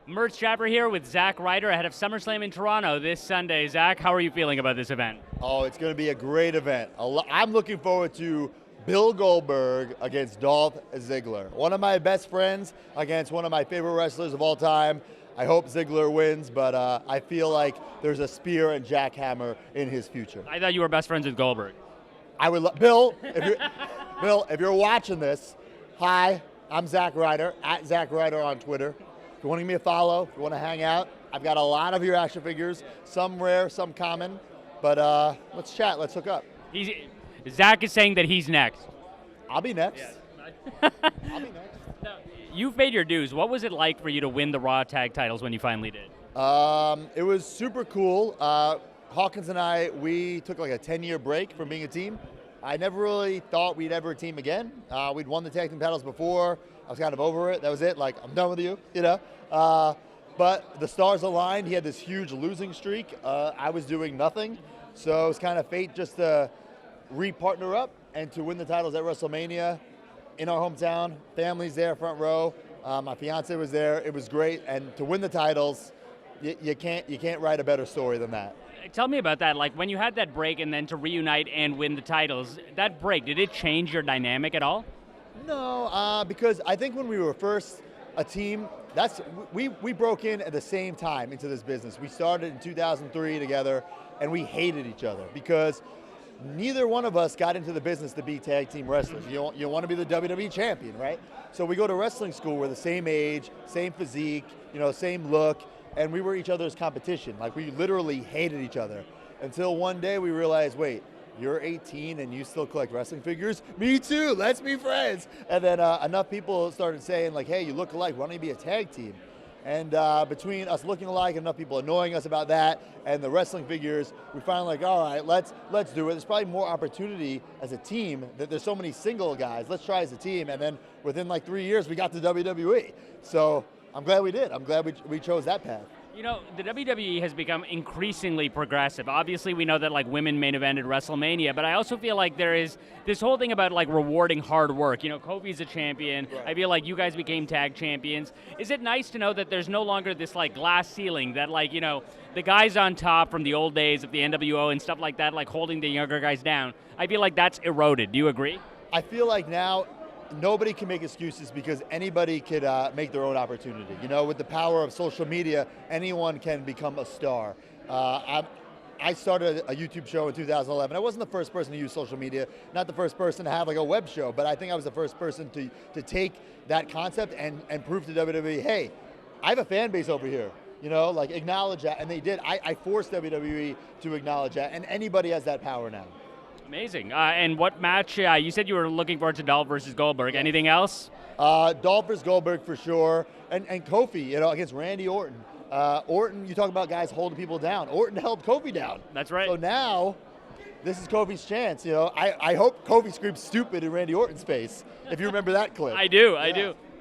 Murtz, Jaffer here with Zack Ryder ahead of Summerslam in Toronto this Sunday. Zack, how are you feeling about this event? Oh, it's going to be a great event. I'm looking forward to Bill Goldberg against Dolph Ziggler. One of my best friends against one of my favorite wrestlers of all time. I hope Ziggler wins, but I feel like there's a spear and jackhammer in his future. I thought you were best friends with Goldberg. I would Bill, Bill, if you're watching this, hi, I'm Zack Ryder, at Zack Ryder on Twitter. If you want to give me a follow, if you want to hang out, I've got a lot of your action figures, some rare, some common, but let's chat, let's hook up. Zack is saying that he's next. I'll be next. Yeah. I'll be next. Now, you've paid your dues. What was it like for you to win the Raw tag titles when you finally did? It was super cool. Hawkins and I, we took like a 10-year break from being a team. I never really thought we'd ever team again. We'd won the tag team titles before. I was kind of over it. That was it. Like, I'm done with you, you know? But the stars aligned. He had this huge losing streak. I was doing nothing. So it was kind of fate just to re-partner up and to win the titles at WrestleMania in our hometown. Family's there, front row. My fiance was there. It was great. And to win the titles, you can't write a better story than that. Tell me about that. Like, when you had that break and then to reunite and win the titles, that break, did it change your dynamic at all? No, because I think when we were first a team, we broke in at the same time into this business. We started in 2003 together, and we hated each other because neither one of us got into the business to be tag team wrestlers. You want to be the WWE champion, right? So we go to wrestling school. We're the same age, same physique, same look, and we were each other's competition. Like, we literally hated each other until one day we realized, wait, you're 18 and you still collect wrestling figures? Me too, let's be friends. And then enough people started saying, like, hey, you look alike, why don't you be a tag team? And between us looking alike and enough people annoying us about that and the wrestling figures, we finally like, all right, let's do it. There's probably more opportunity as a team. That there's so many single guys. Let's try as a team. And then within like 3 years, we got to WWE. So I'm glad we did. I'm glad we chose that path. The WWE has become increasingly progressive. Obviously, we know that like women main evented WrestleMania, but I also feel like there is this whole thing about like rewarding hard work. Kofi's a champion. Right. I feel like you guys became tag champions. Is it nice to know that there's no longer this like glass ceiling that like, the guys on top from the old days of the NWO and stuff like that, like holding the younger guys down? I feel like that's eroded. Do you agree? I feel like now nobody can make excuses because anybody could make their own opportunity. With the power of social media, anyone can become a star. I started a YouTube show in 2011. I wasn't the first person to use social media, not the first person to have like a web show, but I think I was the first person to take that concept and prove to WWE, hey, I have a fan base over here. Like acknowledge that, and they did. I forced WWE to acknowledge that, and anybody has that power now. Amazing. And what match? You said you were looking forward to Dolph versus Goldberg. Yeah. Anything else? Dolph versus Goldberg for sure, and Kofi, against Randy Orton. Orton, you talk about guys holding people down. Orton held Kofi down. That's right. So now, this is Kofi's chance. I hope Kofi screams stupid in Randy Orton's face. If you remember that clip. I do.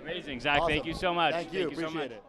Amazing, Zack. Awesome. Thank you so much. Thank you. Appreciate it.